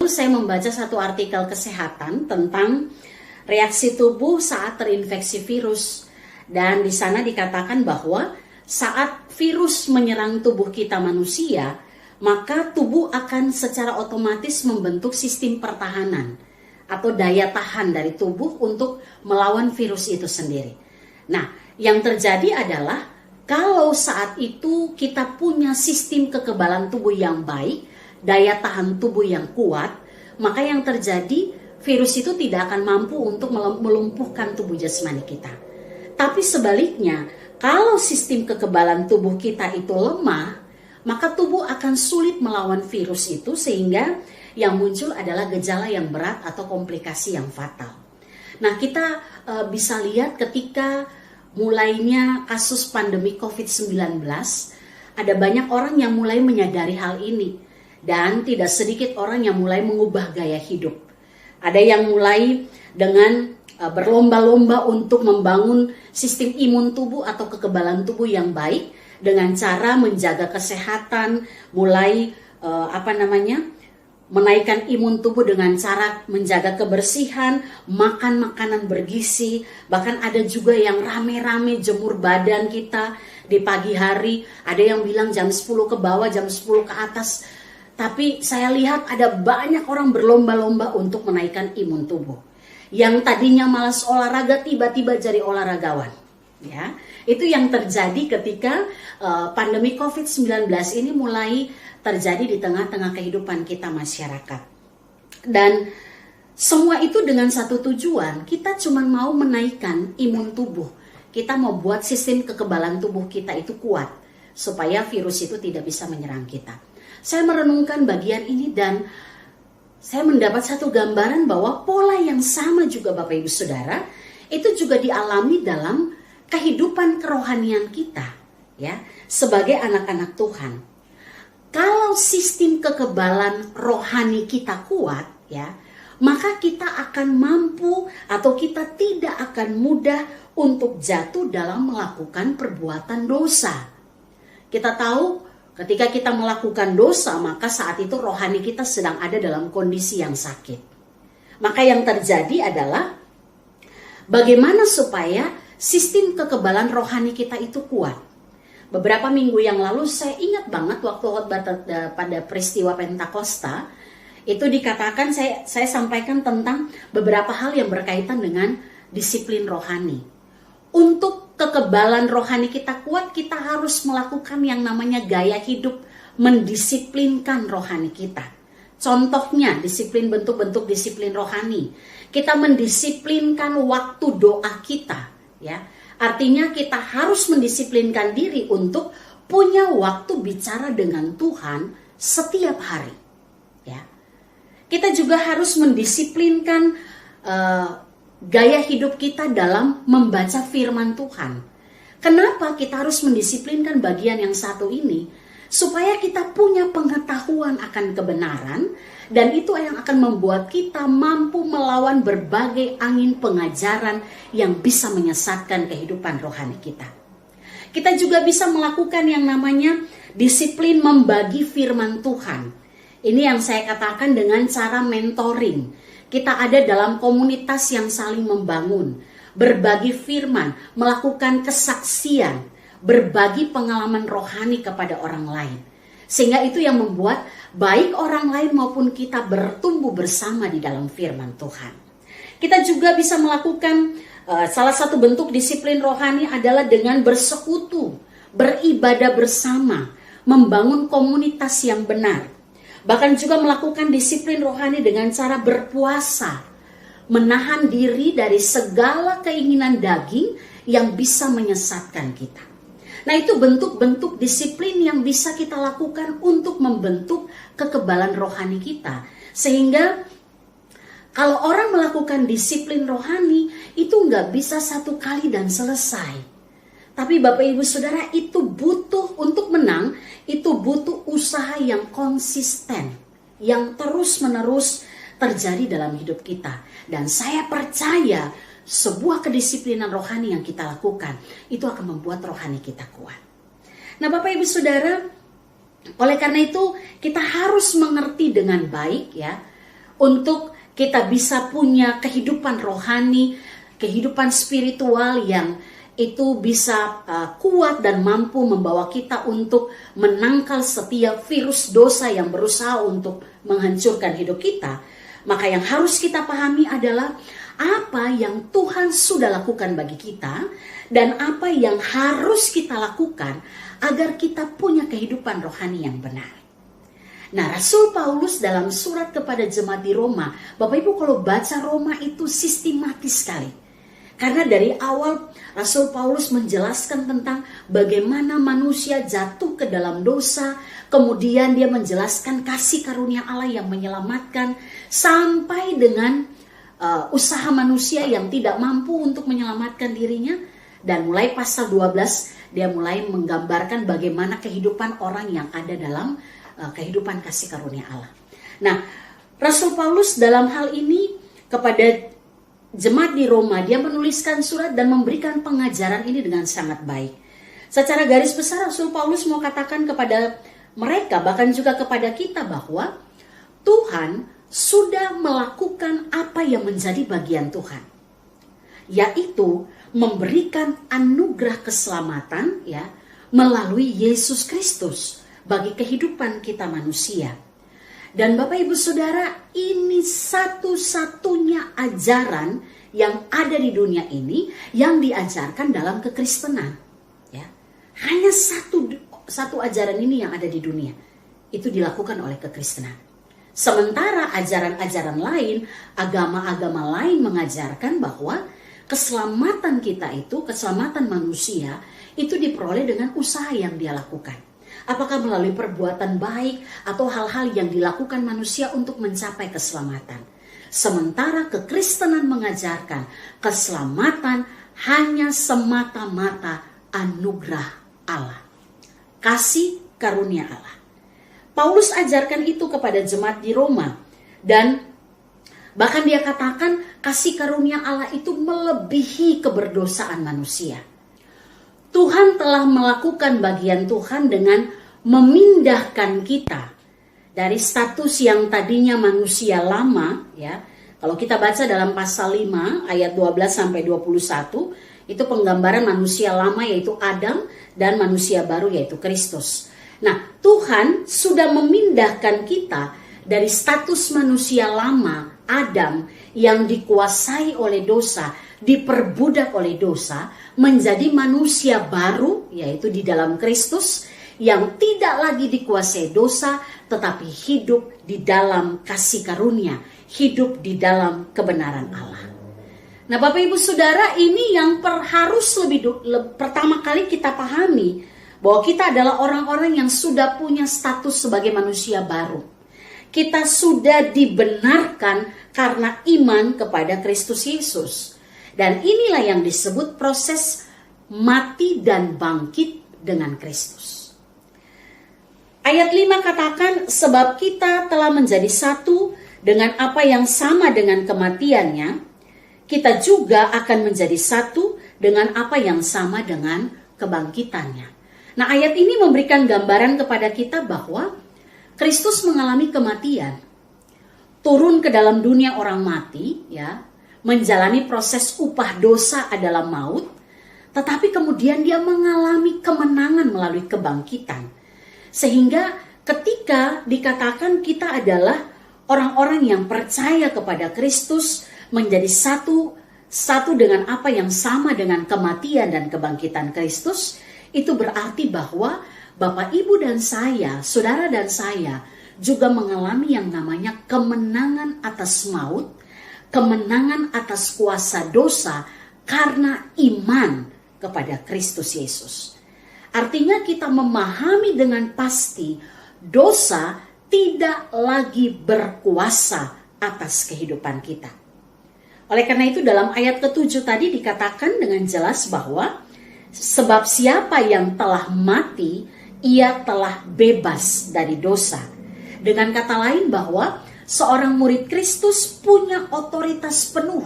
lalu saya membaca satu artikel kesehatan tentang reaksi tubuh saat terinfeksi virus. Dan di sana dikatakan bahwa saat virus menyerang tubuh kita manusia, maka tubuh akan secara otomatis membentuk sistem pertahanan atau daya tahan dari tubuh untuk melawan virus itu sendiri. Nah, yang terjadi adalah kalau saat itu kita punya sistem kekebalan tubuh yang baik, daya tahan tubuh yang kuat, maka yang terjadi virus itu tidak akan mampu untuk melumpuhkan tubuh jasmani kita. Tapi sebaliknya, kalau sistem kekebalan tubuh kita itu lemah, maka tubuh akan sulit melawan virus itu sehingga yang muncul adalah gejala yang berat atau komplikasi yang fatal. Nah, kita bisa lihat ketika mulainya kasus pandemi COVID-19, ada banyak orang yang mulai menyadari hal ini. Dan tidak sedikit orang yang mulai mengubah gaya hidup. Ada yang mulai dengan berlomba-lomba untuk membangun sistem imun tubuh atau kekebalan tubuh yang baik dengan cara menjaga kesehatan, mulai menaikkan imun tubuh dengan cara menjaga kebersihan, makan makanan bergizi, bahkan ada juga yang rame-rame jemur badan kita di pagi hari, ada yang bilang jam 10 ke bawah, jam 10 ke atas. Tapi saya lihat ada banyak orang berlomba-lomba untuk menaikkan imun tubuh. Yang tadinya malas olahraga tiba-tiba jadi olahragawan. Ya, itu yang terjadi ketika pandemi COVID-19 ini mulai terjadi di tengah-tengah kehidupan kita masyarakat. Dan semua itu dengan satu tujuan, kita cuma mau menaikkan imun tubuh. Kita mau buat sistem kekebalan tubuh kita itu kuat, supaya virus itu tidak bisa menyerang kita. Saya merenungkan bagian ini dan saya mendapat satu gambaran bahwa pola yang sama juga Bapak Ibu Saudara, itu juga dialami dalam kehidupan kerohanian kita, ya, sebagai anak-anak Tuhan. Kalau sistem kekebalan rohani kita kuat, ya, maka kita akan mampu atau kita tidak akan mudah untuk jatuh dalam melakukan perbuatan dosa. Kita tahu ketika kita melakukan dosa, maka saat itu rohani kita sedang ada dalam kondisi yang sakit. Maka yang terjadi adalah bagaimana supaya sistem kekebalan rohani kita itu kuat. Beberapa minggu yang lalu saya ingat banget waktu pada peristiwa Pentakosta, itu dikatakan saya sampaikan tentang beberapa hal yang berkaitan dengan disiplin rohani. Untuk kekebalan rohani kita kuat, kita harus melakukan yang namanya gaya hidup mendisiplinkan rohani kita. Contohnya disiplin, bentuk-bentuk disiplin rohani. Kita mendisiplinkan waktu doa kita, ya. Artinya kita harus mendisiplinkan diri untuk punya waktu bicara dengan Tuhan setiap hari. Ya. Kita juga harus mendisiplinkan gaya hidup kita dalam membaca firman Tuhan. Kenapa kita harus mendisiplinkan bagian yang satu ini? Supaya kita punya pengetahuan akan kebenaran, dan itu yang akan membuat kita mampu melawan berbagai angin pengajaran yang bisa menyesatkan kehidupan rohani kita. Kita juga bisa melakukan yang namanya disiplin membagi firman Tuhan. Ini yang saya katakan dengan cara mentoring. Kita ada dalam komunitas yang saling membangun, berbagi firman, melakukan kesaksian, berbagi pengalaman rohani kepada orang lain. Sehingga itu yang membuat baik orang lain maupun kita bertumbuh bersama di dalam firman Tuhan. Kita juga bisa melakukan salah satu bentuk disiplin rohani adalah dengan bersekutu, beribadah bersama, membangun komunitas yang benar. Bahkan juga melakukan disiplin rohani dengan cara berpuasa, menahan diri dari segala keinginan daging yang bisa menyesatkan kita. Nah, itu bentuk-bentuk disiplin yang bisa kita lakukan untuk membentuk kekebalan rohani kita. Sehingga kalau orang melakukan disiplin rohani, itu nggak bisa satu kali dan selesai. Tapi Bapak Ibu Saudara, itu butuh untuk menang, itu butuh usaha yang konsisten, yang terus-menerus terjadi dalam hidup kita. Dan saya percaya sebuah kedisiplinan rohani yang kita lakukan, itu akan membuat rohani kita kuat. Nah Bapak Ibu Saudara, oleh karena itu kita harus mengerti dengan baik ya, untuk kita bisa punya kehidupan rohani, kehidupan spiritual yang itu bisa kuat dan mampu membawa kita untuk menangkal setiap virus dosa yang berusaha untuk menghancurkan hidup kita. Maka yang harus kita pahami adalah apa yang Tuhan sudah lakukan bagi kita dan apa yang harus kita lakukan agar kita punya kehidupan rohani yang benar. Nah, Rasul Paulus dalam surat kepada jemaat di Roma, Bapak Ibu kalau baca Roma itu sistematis sekali. Karena dari awal Rasul Paulus menjelaskan tentang bagaimana manusia jatuh ke dalam dosa, kemudian dia menjelaskan kasih karunia Allah yang menyelamatkan, sampai dengan usaha manusia yang tidak mampu untuk menyelamatkan dirinya. Dan mulai pasal 12 dia mulai menggambarkan bagaimana kehidupan orang yang ada dalam kehidupan kasih karunia Allah. Nah, Rasul Paulus dalam hal ini kepada jemaat di Roma, dia menuliskan surat dan memberikan pengajaran ini dengan sangat baik. Secara garis besar Rasul Paulus mau katakan kepada mereka, bahkan juga kepada kita, bahwa Tuhan sudah melakukan apa yang menjadi bagian Tuhan, yaitu memberikan anugerah keselamatan ya melalui Yesus Kristus bagi kehidupan kita manusia. Dan Bapak Ibu Saudara, ini satu-satunya ajaran yang ada di dunia ini yang diajarkan dalam kekristenan. Ya, hanya satu ajaran ini yang ada di dunia, itu dilakukan oleh kekristenan. Sementara ajaran-ajaran lain, agama-agama lain mengajarkan bahwa keselamatan kita itu, keselamatan manusia itu diperoleh dengan usaha yang dia lakukan. Apakah melalui perbuatan baik atau hal-hal yang dilakukan manusia untuk mencapai keselamatan. Sementara kekristenan mengajarkan keselamatan hanya semata-mata anugerah Allah, kasih karunia Allah. Paulus ajarkan itu kepada jemaat di Roma, dan bahkan dia katakan kasih karunia Allah itu melebihi keberdosaan manusia. Tuhan telah melakukan bagian Tuhan dengan memindahkan kita dari status yang tadinya manusia lama, ya. Kalau kita baca dalam pasal 5 ayat 12 sampai 21, itu penggambaran manusia lama yaitu Adam dan manusia baru yaitu Kristus. Nah, Tuhan sudah memindahkan kita dari status manusia lama Adam yang dikuasai oleh dosa, diperbudak oleh dosa, menjadi manusia baru yaitu di dalam Kristus yang tidak lagi dikuasai dosa tetapi hidup di dalam kasih karunia, hidup di dalam kebenaran Allah. Nah, Bapak Ibu Saudara, ini yang harus pertama kali kita pahami, bahwa kita adalah orang-orang yang sudah punya status sebagai manusia baru. Kita sudah dibenarkan karena iman kepada Kristus Yesus. Dan inilah yang disebut proses mati dan bangkit dengan Kristus. Ayat 5 katakan, sebab kita telah menjadi satu dengan apa yang sama dengan kematiannya, kita juga akan menjadi satu dengan apa yang sama dengan kebangkitannya. Nah, ayat ini memberikan gambaran kepada kita bahwa Kristus mengalami kematian, turun ke dalam dunia orang mati, ya, menjalani proses upah dosa adalah maut, tetapi kemudian dia mengalami kemenangan melalui kebangkitan. Sehingga ketika dikatakan kita adalah orang-orang yang percaya kepada Kristus, menjadi satu dengan apa yang sama dengan kematian dan kebangkitan Kristus, itu berarti bahwa Bapak, Ibu dan saya, saudara dan saya juga mengalami yang namanya kemenangan atas maut, kemenangan atas kuasa dosa karena iman kepada Kristus Yesus. Artinya kita memahami dengan pasti dosa tidak lagi berkuasa atas kehidupan kita. Oleh karena itu dalam ayat ke-7 tadi dikatakan dengan jelas bahwa sebab siapa yang telah mati, ia telah bebas dari dosa. Dengan kata lain bahwa seorang murid Kristus punya otoritas penuh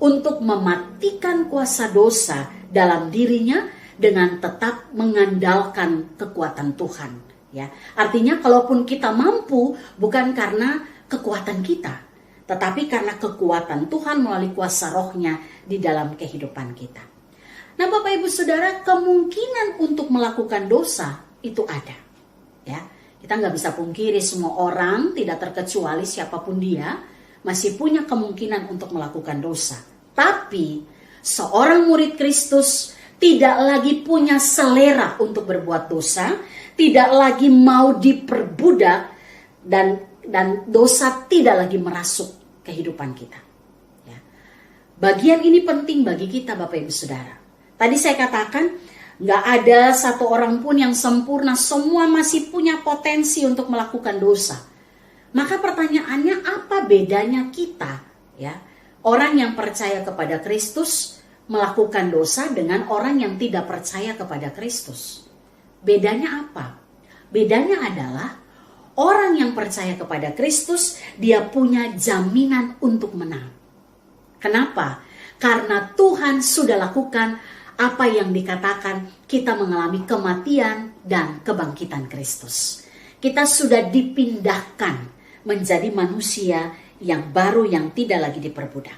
untuk mematikan kuasa dosa dalam dirinya dengan tetap mengandalkan kekuatan Tuhan. Ya, artinya kalaupun kita mampu bukan karena kekuatan kita, tetapi karena kekuatan Tuhan melalui kuasa rohnya di dalam kehidupan kita. Nah Bapak Ibu Saudara, kemungkinan untuk melakukan dosa itu ada. Ya, kita nggak bisa pungkiri semua orang, tidak terkecuali siapapun dia, masih punya kemungkinan untuk melakukan dosa. Tapi seorang murid Kristus tidak lagi punya selera untuk berbuat dosa, tidak lagi mau diperbudak, dan dosa tidak lagi merasuk kehidupan kita. Ya. Bagian ini penting bagi kita Bapak Ibu Saudara. Tadi saya katakan nggak ada satu orang pun yang sempurna, semua masih punya potensi untuk melakukan dosa. Maka pertanyaannya, apa bedanya kita, ya, orang yang percaya kepada Kristus melakukan dosa dengan orang yang tidak percaya kepada Kristus? Bedanya apa? Bedanya adalah orang yang percaya kepada Kristus, dia punya jaminan untuk menang. Kenapa? Karena Tuhan sudah lakukan apa yang dikatakan, kita mengalami kematian dan kebangkitan Kristus. Kita sudah dipindahkan menjadi manusia yang baru, yang tidak lagi diperbudak.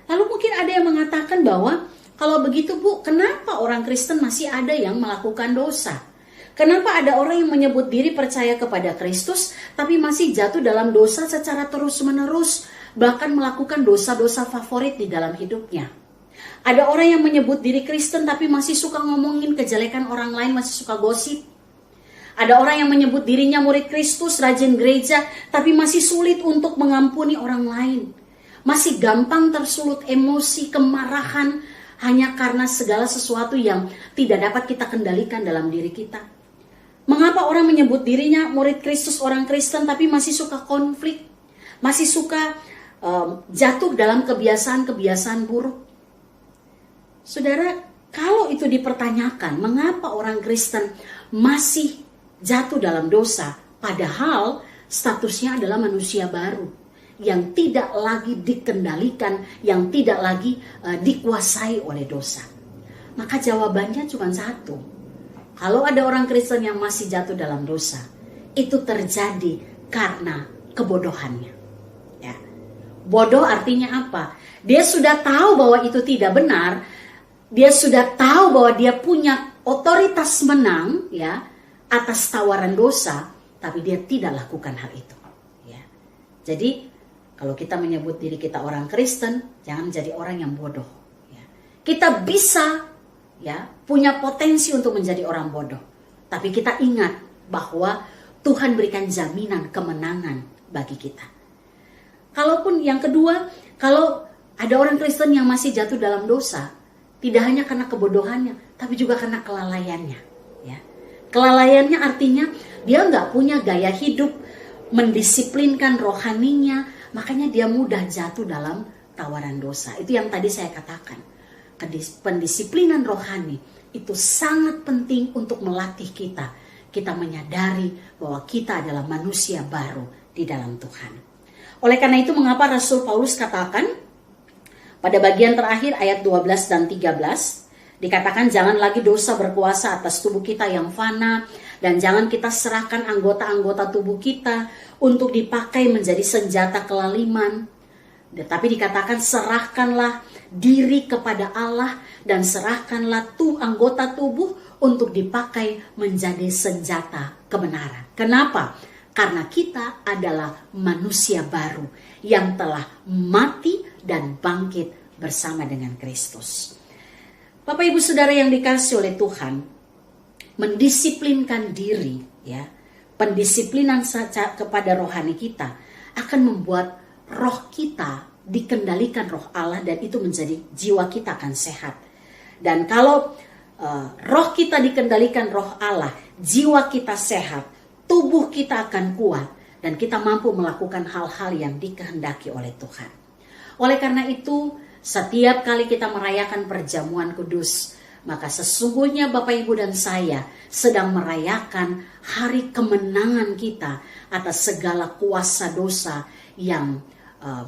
Lalu mungkin ada yang mengatakan bahwa kalau begitu Bu, kenapa orang Kristen masih ada yang melakukan dosa? Kenapa ada orang yang menyebut diri percaya kepada Kristus tapi masih jatuh dalam dosa secara terus-menerus, bahkan melakukan dosa-dosa favorit di dalam hidupnya? Ada orang yang menyebut diri Kristen tapi masih suka ngomongin kejelekan orang lain, masih suka gosip. Ada orang yang menyebut dirinya murid Kristus, rajin gereja, tapi masih sulit untuk mengampuni orang lain. Masih gampang tersulut emosi, kemarahan, hanya karena segala sesuatu yang tidak dapat kita kendalikan dalam diri kita. Mengapa orang menyebut dirinya murid Kristus, orang Kristen, tapi masih suka konflik, masih suka jatuh dalam kebiasaan-kebiasaan buruk? Saudara, kalau itu dipertanyakan, mengapa orang Kristen masih jatuh dalam dosa, padahal statusnya adalah manusia baru, yang tidak lagi dikendalikan, yang tidak lagi dikuasai oleh dosa? Maka jawabannya cuma satu. Kalau ada orang Kristen yang masih jatuh dalam dosa, itu terjadi karena kebodohannya. Ya. Bodoh artinya apa? Dia sudah tahu bahwa itu tidak benar, dia sudah tahu bahwa dia punya otoritas menang, ya, atas tawaran dosa, tapi dia tidak lakukan hal itu. Ya. Jadi kalau kita menyebut diri kita orang Kristen, jangan menjadi orang yang bodoh. Ya. Kita bisa, ya, punya potensi untuk menjadi orang bodoh, tapi kita ingat bahwa Tuhan berikan jaminan kemenangan bagi kita. Kalaupun yang kedua, kalau ada orang Kristen yang masih jatuh dalam dosa, tidak hanya karena kebodohannya, tapi juga karena kelalaiannya. Ya. Kelalaiannya artinya dia nggak punya gaya hidup mendisiplinkan rohaninya, makanya dia mudah jatuh dalam tawaran dosa. Itu yang tadi saya katakan. Pendisiplinan rohani itu sangat penting untuk melatih kita. Kita menyadari bahwa kita adalah manusia baru di dalam Tuhan. Oleh karena itu, mengapa Rasul Paulus katakan pada bagian terakhir ayat 12 dan 13, dikatakan jangan lagi dosa berkuasa atas tubuh kita yang fana, dan jangan kita serahkan anggota-anggota tubuh kita untuk dipakai menjadi senjata kelaliman. Tetapi dikatakan serahkanlah diri kepada Allah dan serahkanlah anggota tubuh untuk dipakai menjadi senjata kebenaran. Kenapa? Karena kita adalah manusia baru yang telah mati dan bangkit bersama dengan Kristus. Bapak Ibu Saudara yang dikasihi oleh Tuhan, mendisiplinkan diri, ya, pendisiplinan kepada rohani kita akan membuat roh kita dikendalikan roh Allah, dan itu menjadi jiwa kita akan sehat. Dan kalau roh kita dikendalikan roh Allah, jiwa kita sehat, tubuh kita akan kuat, dan kita mampu melakukan hal-hal yang dikehendaki oleh Tuhan. Oleh karena itu, setiap kali kita merayakan perjamuan kudus, maka sesungguhnya Bapak Ibu dan saya sedang merayakan hari kemenangan kita atas segala kuasa dosa yang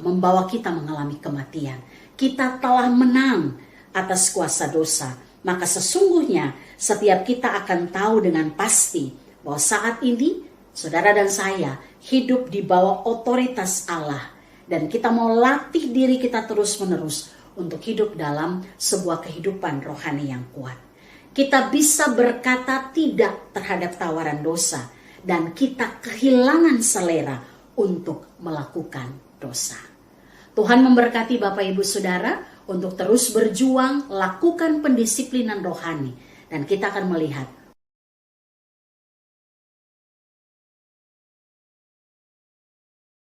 membawa kita mengalami kematian. Kita telah menang atas kuasa dosa. Maka sesungguhnya setiap kita akan tahu dengan pasti bahwa saat ini saudara dan saya hidup di bawah otoritas Allah, Dan kita mau latih diri kita terus-menerus untuk hidup dalam sebuah kehidupan rohani yang kuat. Kita bisa berkata tidak terhadap tawaran dosa, dan kita kehilangan selera untuk melakukan dosa. Tuhan memberkati Bapak Ibu Saudara untuk terus berjuang, lakukan pendisiplinan rohani, dan kita akan melihat